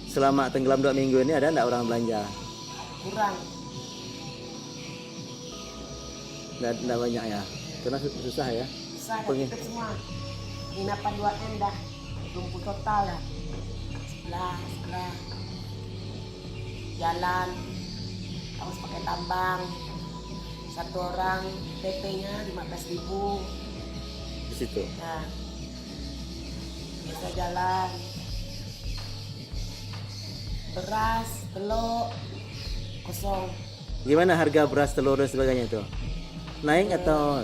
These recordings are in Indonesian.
Selama tenggelam 2 minggu ini ada enggak orang belanja? Kurang. Enggak banyak ya? Karena susah ya? Susah dah tutup semua. Penginapan 2M dah. Lumpuh total dah. Sebelah. Jalan. Harus pakai tambang. Satu orang PP-nya 15.000. Di situ. Nah. Biasa jalan. Beras, telur, kosong. Gimana harga beras, telur dan sebagainya itu? Naik atau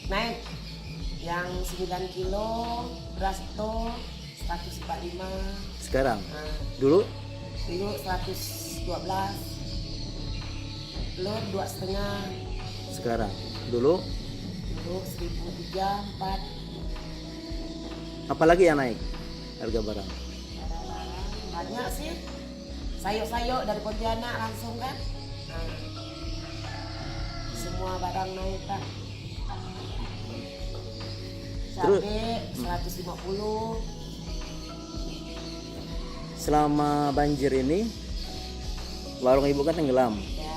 Naik. Yang 9 kilo beras itu 145. sekarang? Nah, Dulu dulu 112. Telur 2,5. sekarang? Dulu Dulu 1.003, 4. apalagi yang naik harga barang? Banyak sih. Sayur-sayur dari Pontianak langsung kan. Nah, semua barang naik kan. Terus Cabai 150. selama banjir ini warung ibu kan tenggelam. Ya.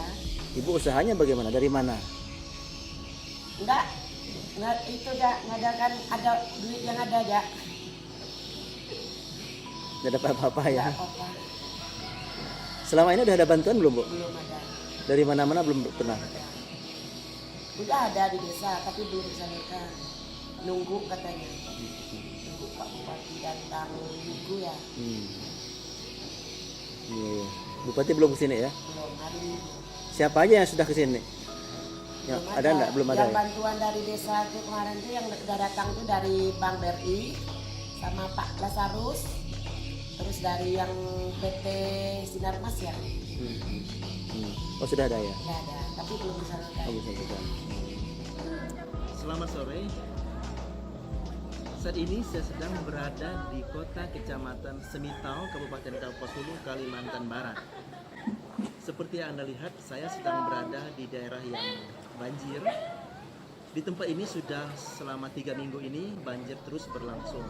Ibu usahanya bagaimana? Dari mana? Enggak itu dah ngadakan ada duit yang ada aja. Tidak dapat apa-apa ya? Enggak apa-apa. Selama ini udah ada bantuan belum, Bu? Belum ada. Dari mana-mana belum pernah? Udah ada di desa tapi belum disalurkan. Nunggu katanya. Nunggu Pak Bupati datang minggu ya. Iya. Bupati belum kesini ya? Belum hari ini. Siapa aja yang sudah kesini? Ya, Belum ada enggak? Belum ada Yang ya? bantuan dari desa itu kemarin tuh yang udah datang tuh dari Bank BRI sama Pak Lazarus. Terus dari yang PT Sinarmas ya. Oh sudah ada ya? Udah ada, tapi belum disalurkan. Oh bisa bisa. Selamat sore. Saat ini saya sedang berada di kota kecamatan Semitau, Kabupaten Kapuas Hulu, Kalimantan Barat. Seperti yang Anda lihat, saya sedang berada di daerah yang banjir. Di tempat ini sudah selama 3 minggu ini banjir terus berlangsung.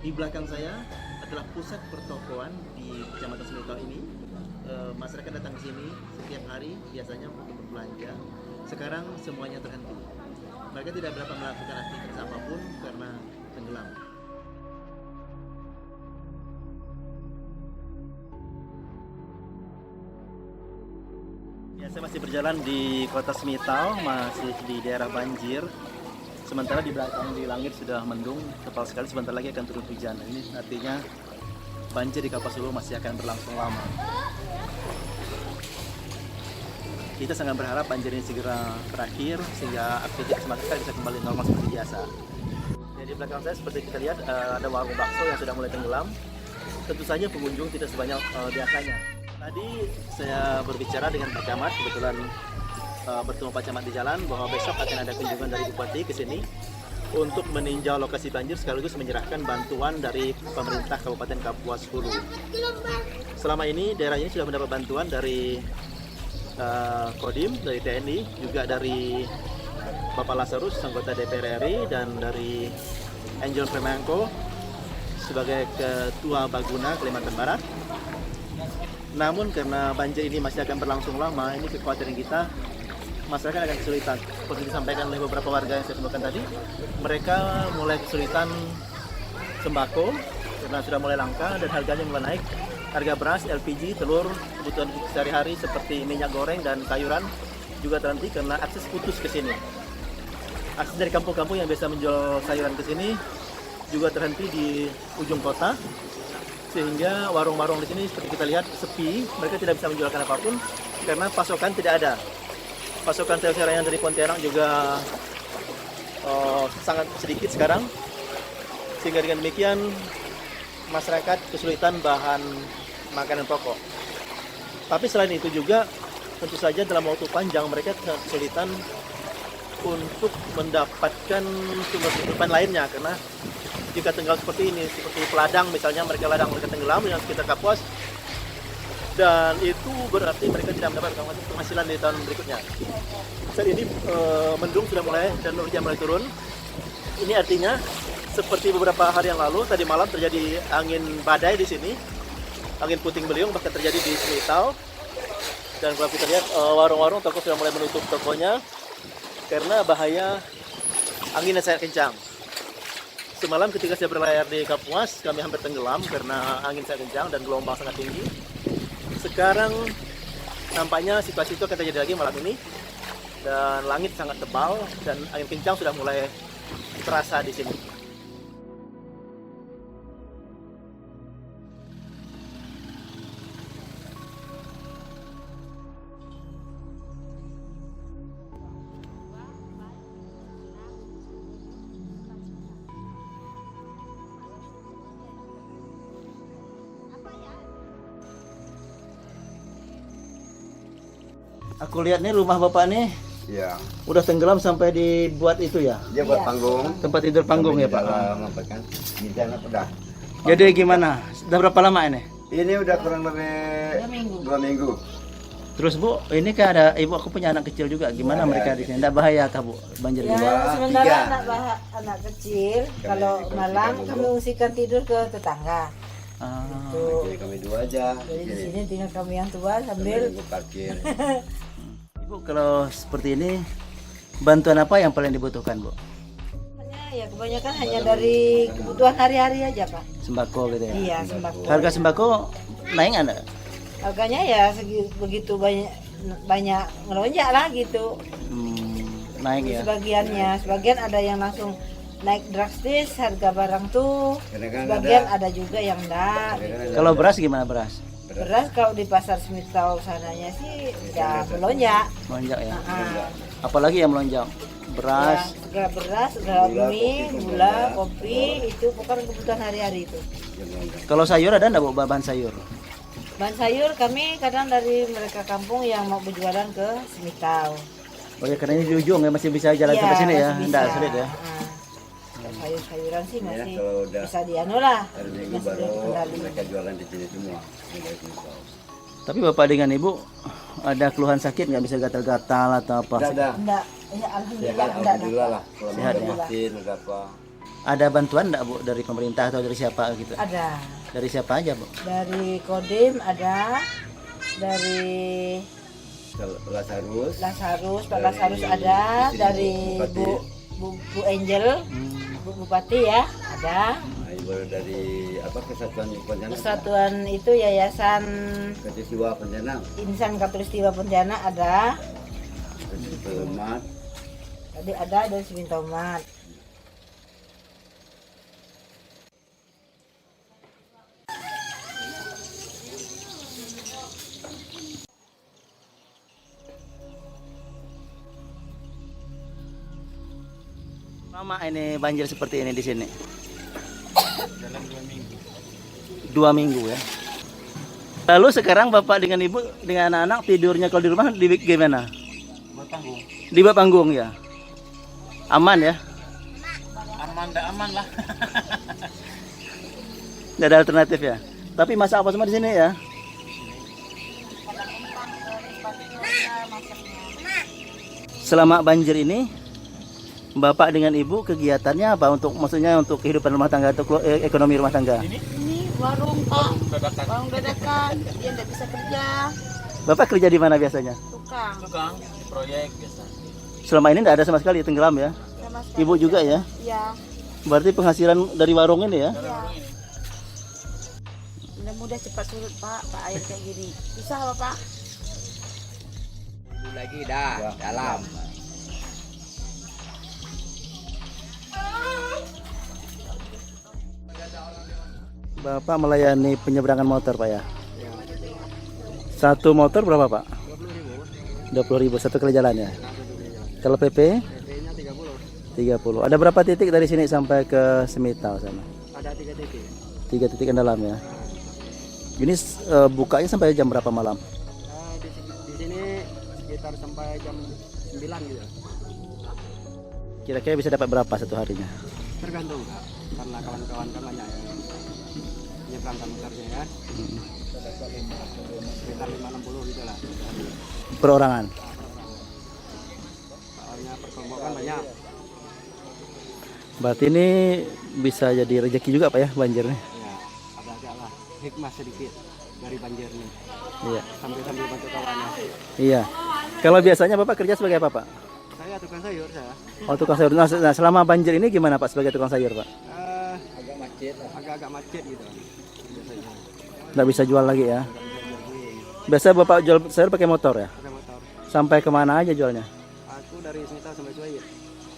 Di belakang saya adalah pusat pertokoan di Kecamatan Semitau ini. Masyarakat datang ke sini setiap hari biasanya untuk berbelanja. Sekarang semuanya terhenti. Mereka tidak dapat melakukan aktivitas apapun karena tenggelam. Ya, saya masih berjalan di kota Semitau, masih di daerah banjir. Sementara di belakang di langit sudah mendung, tebal sekali, sebentar lagi akan turun hujan. Ini artinya banjir di Kapuas Hulu masih akan berlangsung lama. Kita sangat berharap banjir ini segera berakhir sehingga aktivitas masyarakat bisa kembali normal seperti biasa. Ya, di belakang saya seperti kita lihat ada warung bakso yang sudah mulai tenggelam. Tentu saja pengunjung tidak sebanyak biasanya. Tadi saya berbicara dengan Pak Camat, kebetulan bertemu Pak Camat di jalan bahwa besok akan ada kunjungan dari Bupati ke sini untuk meninjau lokasi banjir sekaligus menyerahkan bantuan dari pemerintah Kabupaten Kapuas Hulu. Selama ini daerah ini sudah mendapat bantuan dari Kodim, dari TNI, juga dari Bapak Lazarus, anggota DPR RI, dan dari Angel Fremangko sebagai Ketua Baguna Kalimantan Barat. Namun karena banjir ini masih akan berlangsung lama, ini kekhawatiran kita, masyarakat akan kesulitan. Seperti disampaikan oleh beberapa warga yang saya temukan tadi, mereka mulai kesulitan sembako karena sudah mulai langka dan harganya mulai naik. Harga beras, LPG, telur, kebutuhan sehari-hari seperti minyak goreng dan sayuran juga terhenti karena akses putus ke sini. Akses dari kampung-kampung yang biasa menjual sayuran ke sini juga terhenti di ujung kota, sehingga warung-warung di sini seperti kita lihat sepi. Mereka tidak bisa menjualkan apapun karena pasokan tidak ada. Pasokan sayur-sayuran yang dari Pontianak juga sangat sedikit sekarang, sehingga dengan demikian masyarakat kesulitan bahan makanan pokok. Tapi selain itu juga tentu saja dalam waktu panjang mereka kesulitan untuk mendapatkan sumber kehidupan lainnya karena jika tenggelam seperti ini, seperti peladang misalnya, mereka tenggelam yang sekitar Kapuas, dan itu berarti mereka tidak mendapatkan penghasilan di tahun berikutnya. Saat ini mendung sudah mulai dan hujan mulai turun. Ini artinya Seperti beberapa hari yang lalu, tadi malam terjadi angin badai di sini, angin puting beliung bahkan terjadi di Semitau. Dan kalau kita lihat warung-warung toko sudah mulai menutup tokonya karena bahaya angin yang sangat kencang. Semalam ketika saya berlayar di Kapuas, kami hampir tenggelam karena angin sangat kencang dan gelombang sangat tinggi. Sekarang nampaknya situasi itu akan terjadi lagi malam ini, dan langit sangat tebal dan angin kencang sudah mulai terasa di sini. Aku lihat nih rumah bapak nih, Iya. udah tenggelam sampai dibuat itu ya, Dia buat panggung. tempat tidur panggung ya pak. Dalam apa kan? Di sana udah. Jadi gimana? Sudah berapa lama ini? Ini udah kurang lebih 2 minggu. Terus bu, ini kan ada ibu, aku punya anak kecil juga. Gimana mereka di sini? Tidak bahaya kah bu banjir ini? Ya, sementara tiga. anak kecil, kalau tinggal malam tiga kami dulu. usikan tidur ke tetangga. Ah, Tuh. Jadi kami 2 aja. Jadi di sini tinggal kami yang tua sambil Sambil parkir. ibu kalau seperti ini, bantuan apa yang paling dibutuhkan bu? ya kebanyakan hanya dari kebutuhan hari-hari aja pak. Sembako gitu ya? Iya sembako. Harga sembako naik nggak? Harganya ya begitu banyak ngelonjak lah gitu. Naik ya? Sebagian ada yang langsung naik drastis harga barang tuh. Kadang-kadang Sebagian ada juga yang enggak. Kalau beras gimana beras? Beras kalau di pasar Semitau sananya sih udah melonjak. Melonjak ya? Ah, Apalagi yang melonjak? Beras, segala beras, segala mie, gula, kopi, itu bukan kebutuhan hari-hari itu. kalau sayur ada nggak bu bahan sayur? Bahan sayur kami kadang dari mereka kampung yang mau berjualan ke Semitau. Oh ya karena ini di ujung ya, masih bisa jalan sampai sini ya? masih Nggak bisa. sulit ya? Sayur-sayuran sih masih kalau udah bisa dianu lah. hari Minggu Masih baru dikendali. mereka jualan di sini semua. Mulai Semitau. Tapi bapak dengan ibu ada keluhan sakit nggak, bisa gatal-gatal atau apa? Udah ada. Enggak, ya Ya alhamdulillah kan, enggak. alhamdulillah lah. Kalau Sehat ada ya? vaksin, ada apa. Ada bantuan nggak bu dari pemerintah atau dari siapa gitu? Ada. Dari siapa aja bu? Dari Kodim ada, dari Lazarus. Pak Lazarus ada, di sini dari Bupati. Bu Angel, Bu Bupati ya, ada. Nah, ibu dari apa Kesatuan Pontianak. Kesatuan itu Yayasan Katulistiwa Pontianak. Insan Katulistiwa Pontianak ada. Selamat. Tadi ada dari Semintomat. Lama ini banjir seperti ini di sini? Dalam 2 minggu. 2 minggu ya. Lalu sekarang bapak dengan ibu dengan anak-anak tidurnya kalau di rumah di gimana? Di bawah panggung ya. Aman ya? Aman, enggak aman lah. Nggak ada alternatif ya. Tapi masak apa semua di sini ya? Selama banjir ini, bapak dengan ibu kegiatannya apa untuk, maksudnya untuk kehidupan rumah tangga atau ekonomi rumah tangga? Ini warung Pak, warung dadakan, dia tidak bisa kerja, Bapak kerja di mana biasanya? tukang. Tukang di proyek biasa. Selama ini tidak ada sama sekali tenggelam ya? Sama sekali. Ibu juga ya? Ya, Berarti penghasilan dari warung ini ya? mudah-mudah cepat surut Pak air kayak gini. Susah apa Pak? Lagi dah dalam. Bapak melayani penyeberangan motor Pak ya? Satu motor berapa Pak? 20.000 satu kali jalan ya? Kalau PP? 30. Ada berapa titik dari sini sampai ke Semitau sana? Ada 3 titik. 3 titik yang dalam ya? Ini bukanya sampai jam berapa malam? Di sini sekitar sampai jam 9 gitu. Kira-kira bisa dapat berapa satu harinya? Tergantung Kak. Karena kawan-kawan kan banyak yang menyeberangkan motornya ya. Sekitar 560 gitu lah. Perorangan? Soalnya perkelompok kan banyak. Berarti ini bisa jadi rezeki juga Pak ya banjirnya? Ya, agak-agak lah hikmah sedikit dari banjir ini. Iya. Sambil bantu kawannya. Iya. Kalau biasanya Bapak kerja sebagai apa Pak? Saya tukang sayur saya. Oh tukang sayur. Nah selama banjir ini gimana Pak sebagai tukang sayur Pak? Agak-agak macet gitu. Biasanya. Nggak bisa jual lagi ya? Nggak bisa jual beli. Biasa Bapak jual sayur pakai motor ya? Pakai motor. Sampai kemana aja jualnya? Aku dari Smita sampai Suwayir.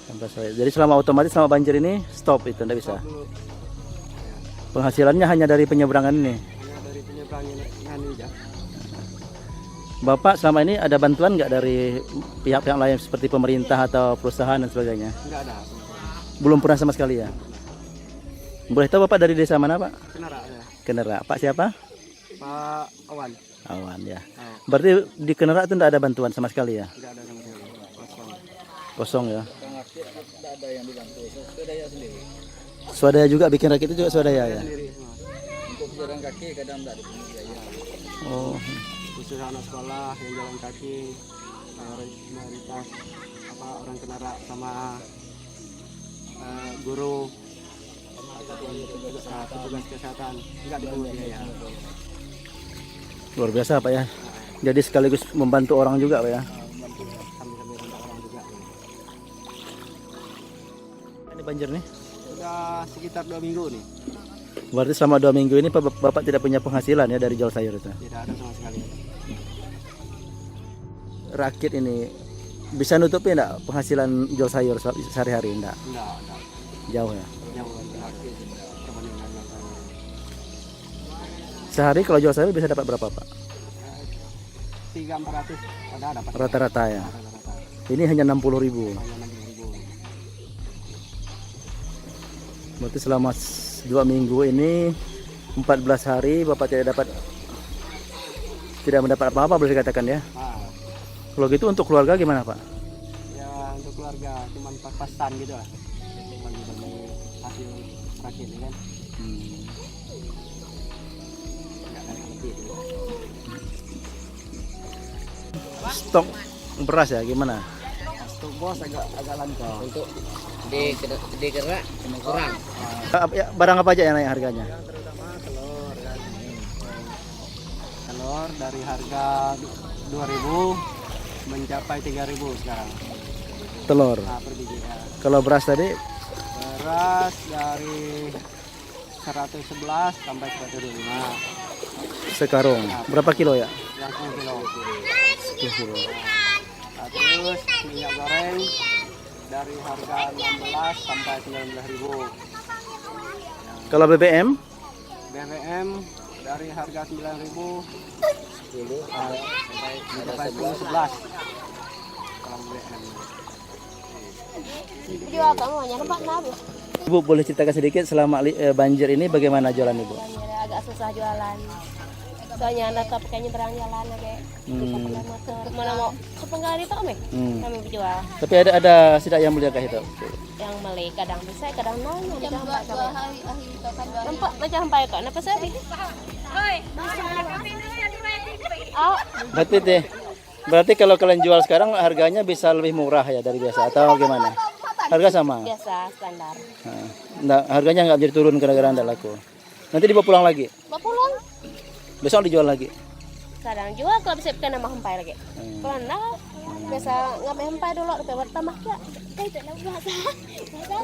Sampai sayur. Jadi selama otomatis selama banjir ini stop itu nggak bisa? Stop dulu. Penghasilannya hanya dari penyeberangan ini? Hanya dari penyeberangan aja. Bapak selama ini ada bantuan nggak dari pihak-pihak lain seperti pemerintah atau perusahaan dan sebagainya? Nggak ada. Belum pernah sama sekali ya? Boleh tahu Bapak dari desa mana Pak? Kenara ya. Kenera. Pak siapa? Pak Awan. Awan ya. Oh, Berarti di Kenera itu tidak ada bantuan sama sekali ya? nggak ada sama sekali. Kosong. Kosong ya? Swadaya juga bikin rakit itu juga swadaya ya? Sendiri semua. Oh. Khusus anak sekolah yang jalan kaki, mayoritas orang Kenara sama guru, petugas kesehatan nggak dipungut biaya. Luar biasa Pak ya. Jadi sekaligus membantu orang juga Pak ya. Sambil bantu orang juga. Ini banjir nih. Sudah sekitar 2 minggu nih, Berarti selama 2 minggu ini Bapak tidak punya penghasilan ya dari jual sayur itu. tidak ada sama sekali. Rakit ini bisa nutupi enggak penghasilan jual sayur sehari-hari enggak? Enggak. Jauh ya. Yang perbandingan yang Sehari kalau jual sayur bisa dapat berapa Pak? 300-400 ada dapat. Rata-rata ya. Rata-rata. Ini hanya 60.000. Hanya 60.000. Berarti selama 2 minggu ini 14 hari Bapak tidak mendapat apa-apa boleh dikatakan ya. Ah, Kalau gitu untuk keluarga gimana Pak? ya untuk keluarga cuma pas-pasan gitu lah. Bagi-bagi hasil rakit ini kan. Nggak ada yang lebih. Stok beras ya gimana? Stok bos agak lancar. Untuk di gerak kurang. Barang apa aja yang naik harganya? Yang terutama telur kan. Telur dari harga 2.000 mencapai 3.000 sekarang. Telur. Nah, per biji ya. Kalau beras tadi Beras dari 111 sampai 125. sekarung. Berapa kilo ya? Yang 10 kilo. 10 kilo. Nah, terus minyak goreng dari harga 16 sampai 19.000. Kalau BBM BBM dari harga 9.000 sampai 11. Kalau BBM. Jual kamu hanya nampak nabi. Ibu boleh ceritakan sedikit selama banjir ini bagaimana jualan Ibu? Agak susah jualan. Soalnya anak tak pakai nyebrang jalan lagi. Pakai motor. Mana mau sepenggal itu kami? Kami berjual. Tapi ada sidak yang mulia kah itu? Yang beli kadang bisa, kadang nanya. Jam 2 hari nampak macam hampai kok. Kenapa sih? Oh, Berarti kalau kalian jual sekarang harganya bisa lebih murah ya dari biasa atau gimana? Harga sama? biasa standar. Nah, harganya nggak jadi turun gara-gara anda laku. Nanti dibawa pulang lagi. Bawa pulang. Besok dijual lagi. Kadang jual kalau bisa pakai nama hampai lagi. Kalau enggak, biasa ngambil hampai dulu sampai bertambah ya. Itu lah bahasa.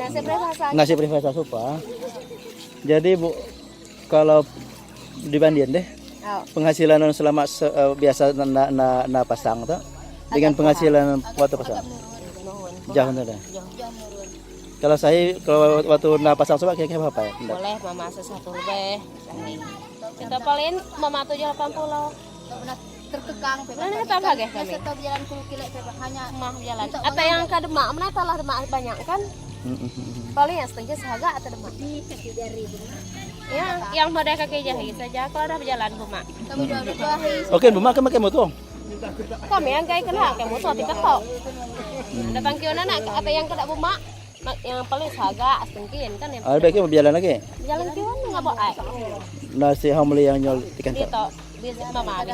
Nasi privasa. Nasi privasa supa. Jadi Bu, kalau dibandingin deh Oh, penghasilan selama biasa na pasang tuh dengan penghasilan waktu pasang nuhun. jauh tuh dah. Jauh murun. Kalau waktu na pasang coba kira-kira apa ya? Enggak. Boleh mama sesatu lebih. Kita paling mama 780. Terkekang Mana kita pakai kami? Setau jalan 10 kilo hanya Mah jalan. Atau yang ke Demak, mana talah Demak banyak kan? Paling yang setengah sehaga atau Demak. Ya, yang pada kaki jahit saja kalau ada berjalan Demak. kami jual 2 hari. Oke, Bu makan pakai motor. Kami yang kayak kena, kayak motor tiga tok. Datang ke anak apa yang kena Demak? Yang paling sehaga setengkin kan yang Ada baiknya mau berjalan lagi. jalan kiwan nggak bawa air. Nasi hamli yang nyol ikan Gitu. Biasa mama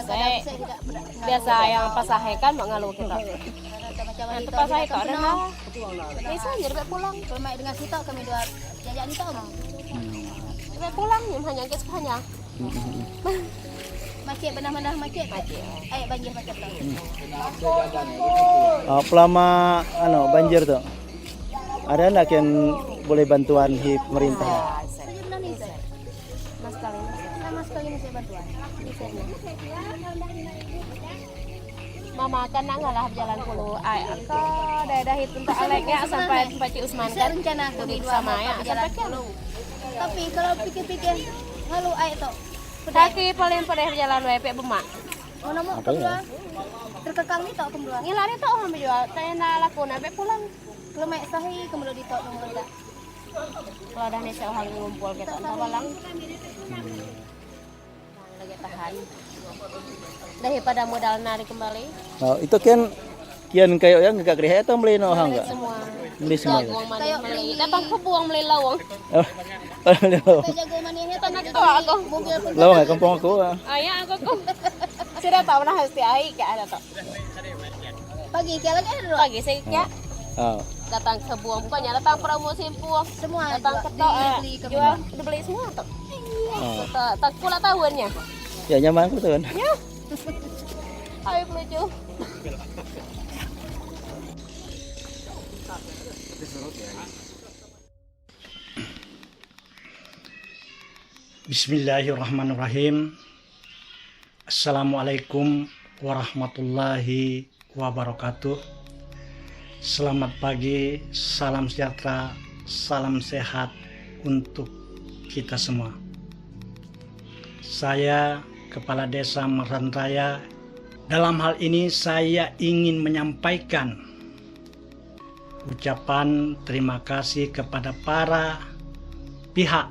biasa yang pasahekan mau ngalu kita. macam Nah, itu. tempat saya kok ada lah. Bisa jadi baik pulang. Kalau mai dengan kita kami dua jajak kita om. Baik pulang, hanya ke hanya. Macet benar-benar macet. Air banjir macet tau. Pelama banjir tuh, ada nggak yang boleh bantuan di pemerintah? Sebenarnya ini Mas kali ini. sama sekali masih bantuan. Mama kan nggak lah berjalan puluh. Ay, ke daerah itu untuk Aleknya sampai tempat Cik Usman Bisa kan. rencana kami Duduk dua sama mau ya jalan sampai kan. dulu. Tapi kalau pikir-pikir halu air tu. Kaki paling pada berjalan WP Bemak. Mana mau kedua terkekang ni tak kedua. Ngilar itu orang berjual. Saya nak laku sampai pulang. Kalau mai sahi kemudian di tok nomor tak. Kalau dah nesa orang ngumpul kita tak balang. Lagi tahan. Daripada modal narik kembali. Itu kan kian kayak yang nggak kerja atau beli orang nggak? Semua. Beli semua. Jagung mani beli. Datang ke buang beli lawang. Kita jago maninya tak nak Aku. mobil pun. Lawang nggak kampung aku. Ayah aku sudah tahu nah hasti ai ke ada tak. Pagi kira lagi ada dua. Pagi saya ya. Datang ke buang bukannya datang promosi buang. Semua Datang ke beli ke jual dibeli semua tuh. Tak pula tahunnya. Ya nyaman aku tuh kan. Ya. Ayo lucu. Bismillahirrahmanirrahim. Assalamualaikum warahmatullahi wabarakatuh. Selamat pagi, salam sejahtera, salam sehat untuk kita semua. Saya Kepala Desa Meran Raya. Dalam hal ini saya ingin menyampaikan ucapan terima kasih kepada para pihak,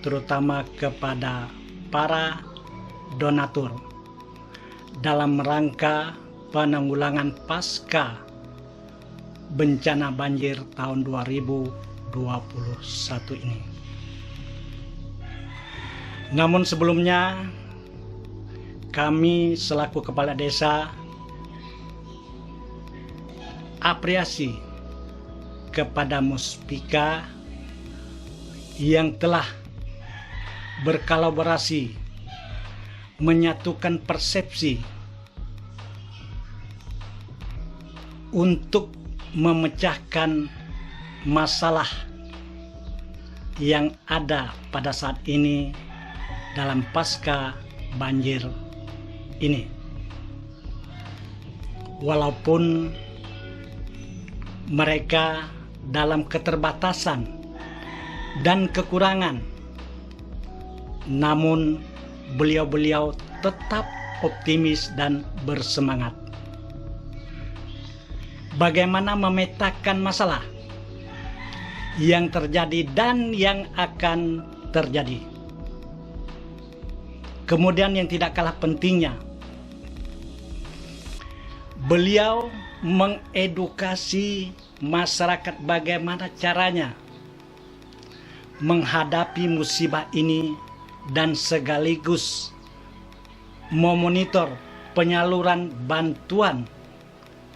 terutama kepada para donatur dalam rangka penanggulangan pasca bencana banjir tahun 2021 ini. Namun sebelumnya kami selaku kepala desa apresiasi kepada Muspika yang telah berkolaborasi menyatukan persepsi untuk memecahkan masalah yang ada pada saat ini dalam pasca banjir ini. Walaupun mereka dalam keterbatasan dan kekurangan, namun beliau-beliau tetap optimis dan bersemangat. Bagaimana memetakan masalah yang terjadi dan yang akan terjadi. Kemudian yang tidak kalah pentingnya, beliau mengedukasi masyarakat bagaimana caranya menghadapi musibah ini dan sekaligus memonitor penyaluran bantuan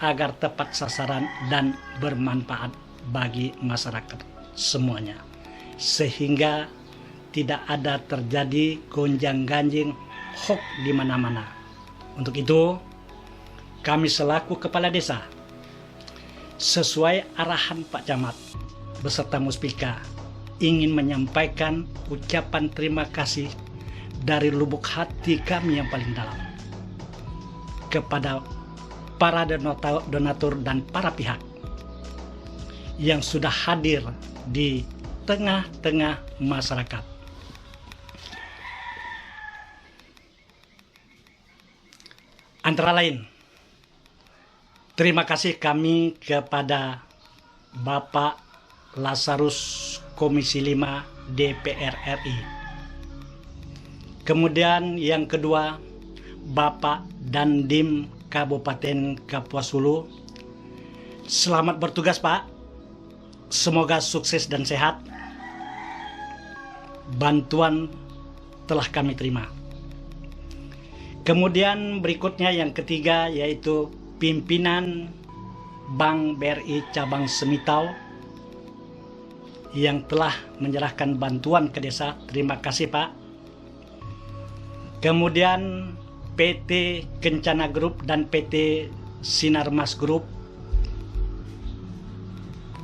agar tepat sasaran dan bermanfaat bagi masyarakat semuanya, sehingga tidak ada terjadi gonjang-ganjing hoax di mana-mana. Untuk itu, kami selaku kepala desa, sesuai arahan Pak Camat beserta Muspika, ingin menyampaikan ucapan terima kasih dari lubuk hati kami yang paling dalam kepada para donatur dan para pihak yang sudah hadir di tengah-tengah masyarakat. Antara lain, terima kasih kami kepada Bapak Lazarus Komisi 5 DPR RI. Kemudian yang kedua, Bapak Dandim Kabupaten Kapuas Hulu. Selamat bertugas, Pak. Semoga sukses dan sehat. Bantuan telah kami terima. Kemudian berikutnya yang ketiga yaitu pimpinan Bank BRI Cabang Semitau yang telah menyerahkan bantuan ke desa. Terima kasih Pak. Kemudian PT Kencana Group dan PT Sinarmas Group,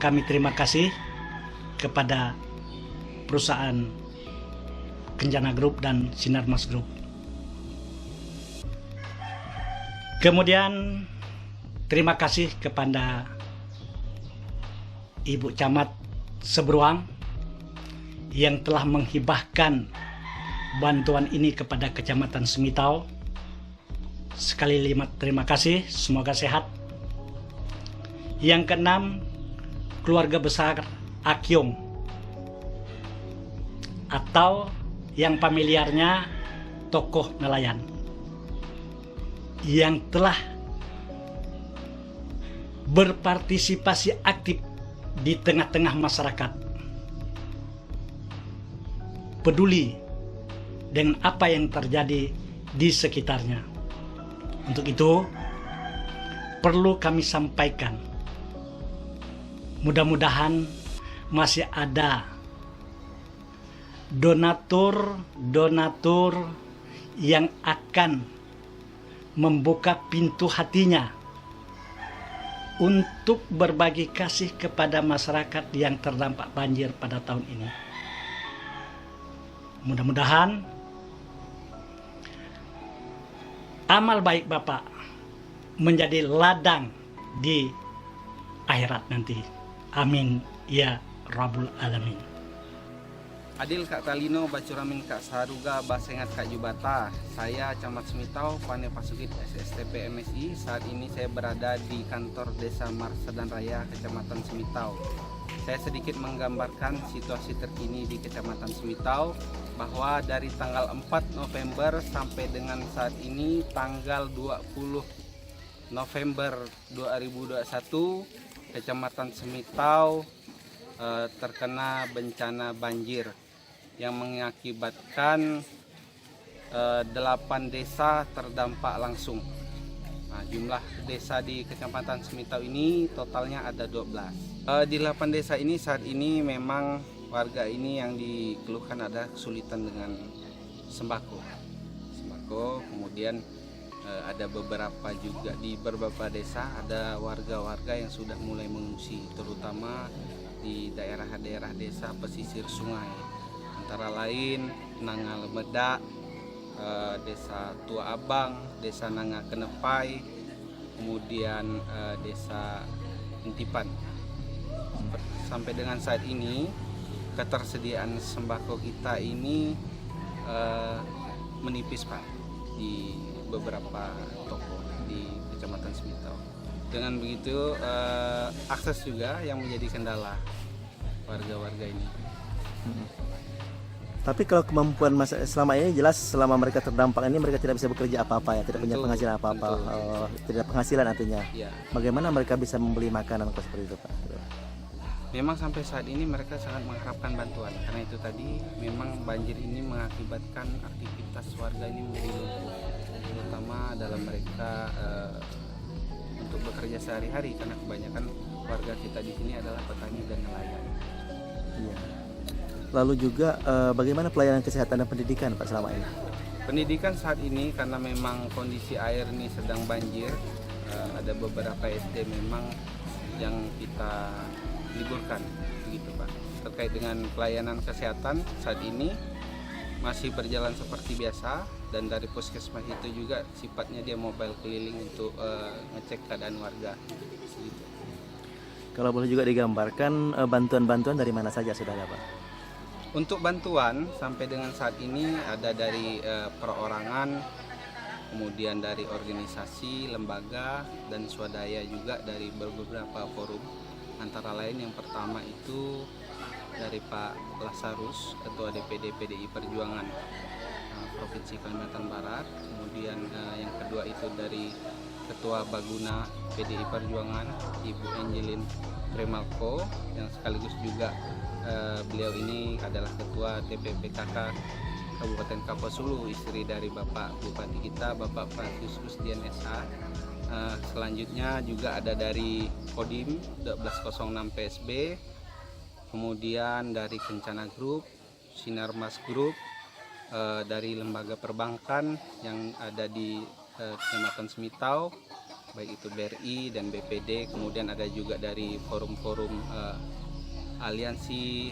kami terima kasih kepada perusahaan Kencana Group dan Sinarmas Group. Kemudian terima kasih kepada Ibu Camat Seberuang yang telah menghibahkan bantuan ini kepada Kecamatan Semitau. Sekali lagi terima kasih, semoga sehat. Yang keenam, keluarga besar Akyong atau yang familiarnya tokoh nelayan yang telah berpartisipasi aktif di tengah-tengah masyarakat, peduli dengan apa yang terjadi di sekitarnya. Untuk itu perlu kami sampaikan, mudah-mudahan masih ada donatur yang akan membuka pintu hatinya untuk berbagi kasih kepada masyarakat yang terdampak banjir pada tahun ini. Mudah-mudahan amal baik Bapak menjadi ladang di akhirat nanti. Amin ya Rabbul Alamin. Adil Kak Talino, Bacuramin Kak Saruga, Basengat Kak Jubata. Saya Camat Semitau, Pane Pasukit SSTP MSI. Saat ini saya berada di kantor Desa Marsedan Raya, Kecamatan Semitau. Saya sedikit menggambarkan situasi terkini di Kecamatan Semitau, bahwa dari tanggal 4 November sampai dengan saat ini tanggal 20 November 2021, Kecamatan Semitau terkena bencana banjir yang mengakibatkan 8 desa terdampak langsung. Nah, jumlah desa di Kecamatan Semitau ini totalnya ada 12. Di 8 desa ini saat ini memang warga ini yang dikeluhkan ada kesulitan dengan sembako. Kemudian ada beberapa juga di beberapa desa ada warga-warga yang sudah mulai mengungsi, terutama di daerah-daerah desa pesisir sungai. Antara lain Nanga Lemedak, Desa Tua Abang, Desa Nanga Kenepai, kemudian Desa Intipan. Sampai dengan saat ini ketersediaan sembako kita ini menipis Pak di beberapa toko di Kecamatan Semitau. Dengan begitu akses juga yang menjadi kendala warga-warga ini. Tapi kalau kemampuan selama ini jelas selama mereka terdampak ini mereka tidak bisa bekerja apa-apa ya, tidak punya penghasilan apa-apa, tidak penghasilan artinya. Ya. Bagaimana mereka bisa membeli makanan seperti itu Pak? Memang sampai saat ini mereka sangat mengharapkan bantuan, karena itu tadi memang banjir ini mengakibatkan aktivitas warga ini menjadi lumpuh, terutama dalam mereka untuk bekerja sehari-hari, karena kebanyakan warga kita di sini adalah petani dan nelayan. Iya. Lalu juga bagaimana pelayanan kesehatan dan pendidikan Pak selama ini? Pendidikan saat ini karena memang kondisi air ini sedang banjir, ada beberapa SD memang yang kita liburkan, begitu Pak. Terkait dengan pelayanan kesehatan saat ini masih berjalan seperti biasa, dan dari puskesmas itu juga sifatnya dia mobile keliling untuk ngecek keadaan warga. Gitu. Kalau boleh juga digambarkan bantuan-bantuan dari mana saja sudah ada Pak? Untuk bantuan sampai dengan saat ini ada dari perorangan, kemudian dari organisasi, lembaga, dan swadaya juga dari beberapa forum. Antara lain yang pertama itu dari Pak Lasarus, Ketua DPD PDI Perjuangan Provinsi Kalimantan Barat. Kemudian yang kedua itu dari Ketua Baguna PDI Perjuangan, Ibu Angelin Premalko, yang sekaligus juga beliau ini adalah Ketua TPPKK Kabupaten Kapuasulu, istri dari Bapak Bupati kita, Bapak Francis Gustian SH. selanjutnya juga ada dari Kodim 1206 PSB, kemudian dari Kencana Group, Sinarmas Group, dari lembaga perbankan yang ada di Kecamatan Semitau, baik itu BRI dan BPD, kemudian ada juga dari forum-forum aliansi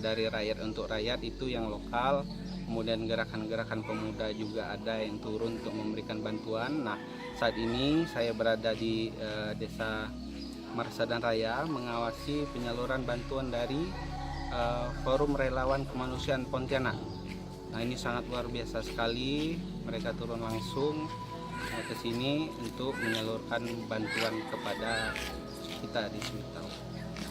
dari rakyat untuk rakyat itu yang lokal, kemudian gerakan-gerakan pemuda juga ada yang turun untuk memberikan bantuan. Nah, saat ini saya berada di Desa Marsadan Raya mengawasi penyaluran bantuan dari Forum Relawan Kemanusiaan Pontianak. Nah, ini sangat luar biasa sekali, mereka turun langsung ke sini untuk menyalurkan bantuan kepada kita di Semitau.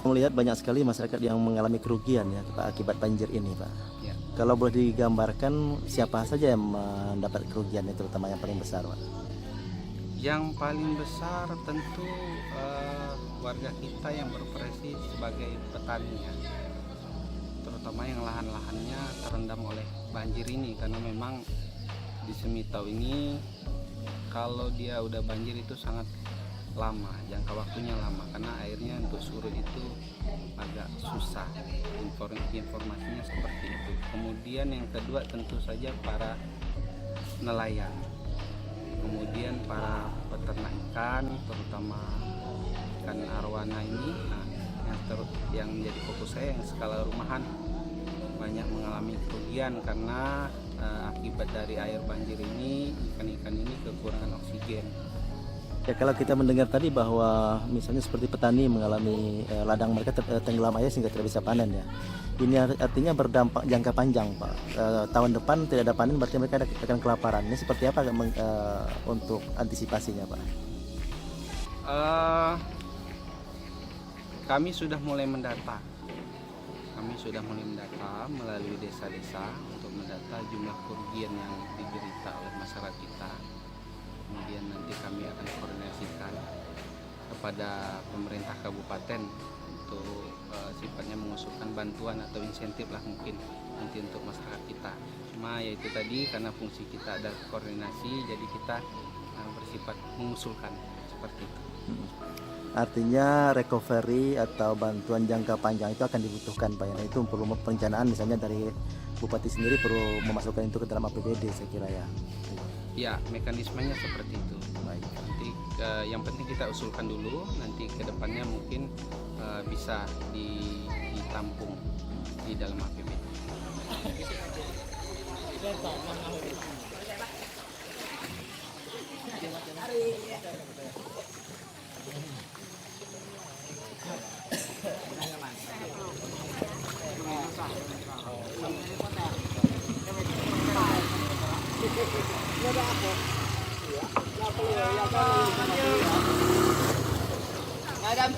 Melihat banyak sekali masyarakat yang mengalami kerugian ya Pak akibat banjir ini Pak. Ya. Kalau boleh digambarkan siapa saja yang mendapat kerugian itu, terutama yang paling besar Pak? Yang paling besar tentu warga kita yang berprofesi sebagai petani ya. Terutama yang lahan-lahannya terendam oleh banjir ini, karena memang di Semitau ini kalau dia udah banjir itu sangat lama, jangka waktunya lama, karena airnya untuk surut itu agak susah. Informasinya seperti itu. Kemudian yang kedua tentu saja para nelayan, kemudian para peternak ikan, terutama ikan arwana ini. Nah, yang menjadi fokus saya yang skala rumahan banyak mengalami kerugian karena akibat dari air banjir ini ikan-ikan ini kekurangan oksigen. Ya, kalau kita mendengar tadi bahwa misalnya seperti petani mengalami ladang mereka tenggelam air sehingga tidak bisa panen ya. Ini artinya berdampak jangka panjang Pak. Tahun depan tidak ada panen berarti mereka akan kelaparan. Ini seperti apa untuk antisipasinya Pak? Kami sudah mulai mendata. Melalui desa-desa untuk mendata jumlah kerugian yang diderita oleh masyarakat kita. Kemudian nanti kami akan koordinasikan kepada pemerintah kabupaten untuk sifatnya mengusulkan bantuan atau insentif lah mungkin nanti untuk masyarakat kita. Cuma yaitu tadi karena fungsi kita ada koordinasi, jadi kita bersifat mengusulkan seperti itu. Artinya recovery atau bantuan jangka panjang itu akan dibutuhkan Pak. Nah, itu perlu perencanaan misalnya dari Bupati sendiri perlu memasukkan itu ke dalam APBD saya kira ya. Ya, mekanismenya seperti itu. Baik. Nanti yang penting kita usulkan dulu, nanti ke depannya mungkin bisa ditampung di dalam APBD. Ada